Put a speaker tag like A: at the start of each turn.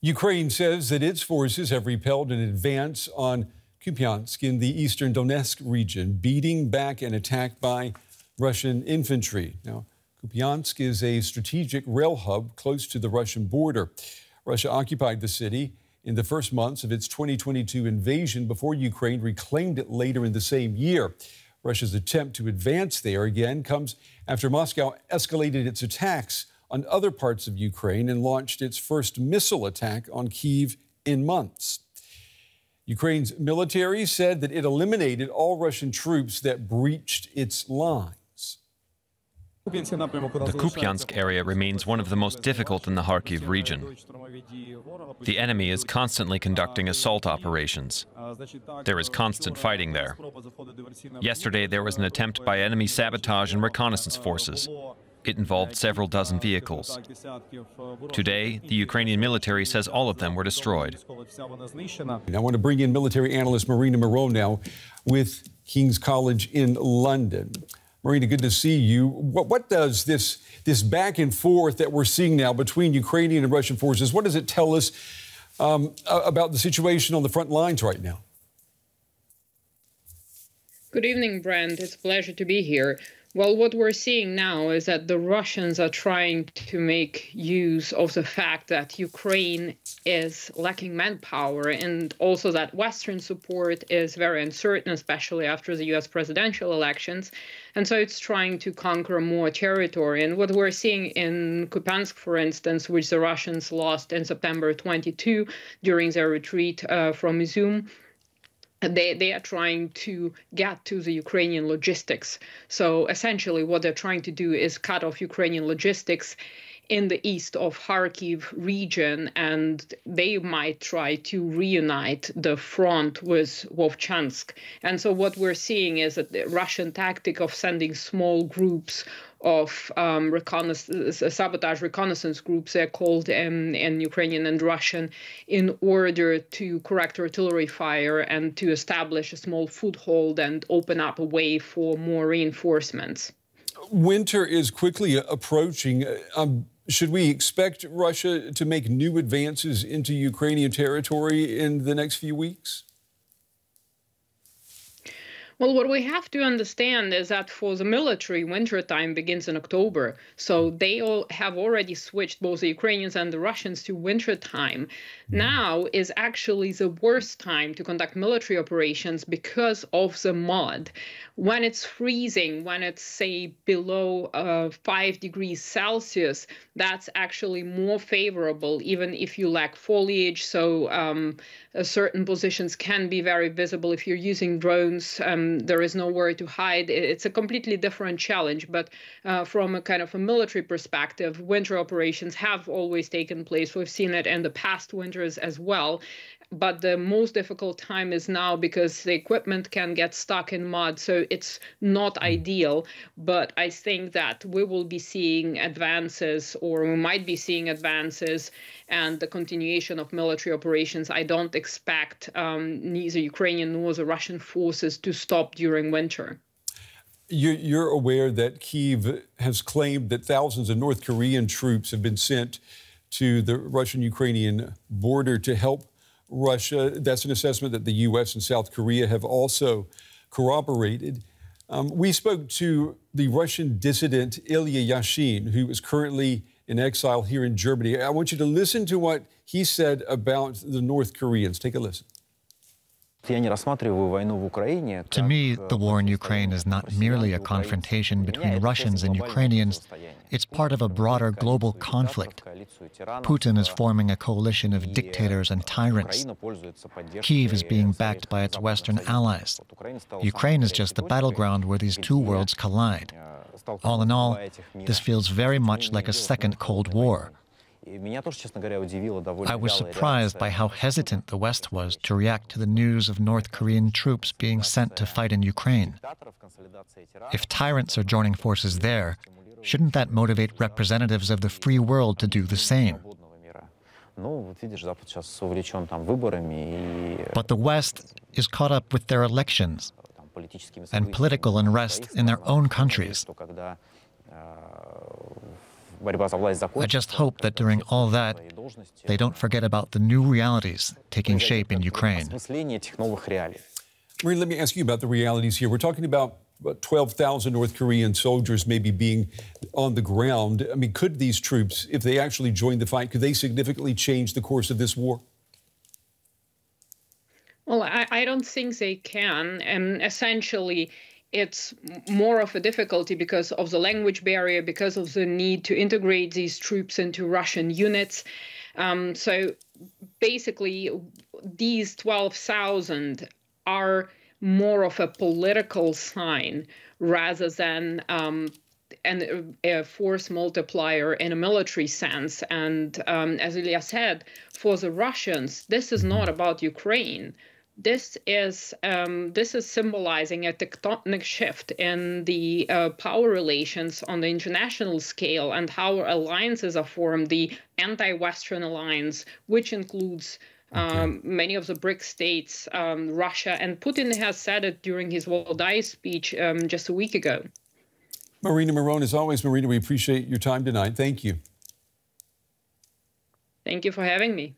A: Ukraine says that its forces have repelled an advance on Kupiansk in the eastern Donetsk region, beating back an attack by Russian infantry. Now, Kupiansk is a strategic rail hub close to the Russian border. Russia occupied the city in the first months of its 2022 invasion before Ukraine reclaimed it later in the same year. Russia's attempt to advance there again comes after Moscow escalated its attacks on other parts of Ukraine and launched its first missile attack on Kyiv in months. Ukraine's military said that it eliminated all Russian troops that breached its lines.
B: The Kupiansk area remains one of the most difficult in the Kharkiv region. The enemy is constantly conducting assault operations. There is constant fighting there. Yesterday, there was an attempt by enemy sabotage and reconnaissance forces. It involved several dozen vehicles. Today, the Ukrainian military says all of them were destroyed.
A: I want to bring in military analyst Marina Miron now with King's College in London. Marina, good to see you. What does this back and forth that we're seeing now between Ukrainian and Russian forces, what does it tell us about the situation on the front lines right now?
C: Good evening, Brent. It's a pleasure to be here. Well, what we're seeing now is that the Russians are trying to make use of the fact that Ukraine is lacking manpower and also that Western support is very uncertain, especially after the U.S. presidential elections. And so it's trying to conquer more territory. And what we're seeing in Kupiansk, for instance, which the Russians lost in September 22 during their retreat from Izum, they are trying to get to the Ukrainian logistics. So essentially what they're trying to do is cut off Ukrainian logistics in the east of Kharkiv region, and they might try to reunite the front with Vovchansk. And so what we're seeing is that the Russian tactic of sending small groups of sabotage reconnaissance groups, they're called in Ukrainian and Russian, in order to correct artillery fire and to establish a small foothold and open up a way for more reinforcements.
A: Winter is quickly approaching. Should we expect Russia to make new advances into Ukrainian territory in the next few weeks?
C: Well, what we have to understand is that for the military, winter time begins in October. So they all have already switched, both the Ukrainians and the Russians, to winter time. Now is actually the worst time to conduct military operations because of the mud. When it's freezing, when it's, say, below 5 degrees Celsius, that's actually more favorable, even if you lack foliage. So certain positions can be very visible. If you're using drones, there is nowhere to hide. It's a completely different challenge. But from a kind of a military perspective, winter operations have always taken place. We've seen it in the past winters as well. But the most difficult time is now because the equipment can get stuck in mud, so it's not ideal. But I think that we will be seeing advances, or we might be seeing advances, and the continuation of military operations. I don't expect neither Ukrainian nor the Russian forces to stop during winter.
A: You're aware that Kyiv has claimed that thousands of North Korean troops have been sent to the Russian-Ukrainian border to help Russia. That's an assessment that the U.S. and South Korea have also corroborated. We spoke to the Russian dissident Ilya Yashin, who is currently in exile here in Germany. I want you to listen to what he said about the North Koreans. Take a listen.
D: To me, the war in Ukraine is not merely a confrontation between Russians and Ukrainians. It's part of a broader global conflict. Putin is forming a coalition of dictators and tyrants. Kyiv is being backed by its Western allies. Ukraine is just the battleground where these two worlds collide. All in all, this feels very much like a second Cold War. I was surprised by how hesitant the West was to react to the news of North Korean troops being sent to fight in Ukraine. If tyrants are joining forces there, shouldn't that motivate representatives of the free world to do the same? But the West is caught up with their elections and political unrest in their own countries. I just hope that during all that, They don't forget about the new realities taking shape in Ukraine.
A: Marina, let me ask you about the realities here. We're talking about 12,000 North Korean soldiers maybe being on the ground. I mean, could these troops, if they actually join the fight, could they significantly change the course of this war?
C: Well, I don't think they can. And essentially, it's more of a difficulty because of the language barrier, because of the need to integrate these troops into Russian units. So basically, these 12,000 are more of a political sign rather than a force multiplier in a military sense. And as Ilya said, for the Russians, this is not about Ukraine. This is symbolizing a tectonic shift in the power relations on the international scale and how alliances are formed, the anti-Western alliance, which includes many of the BRICS states, Russia, and Putin has said it during his Valdai speech just a week ago.
A: Marina Miron, as always, Marina, we appreciate your time tonight. Thank you.
C: Thank you for having me.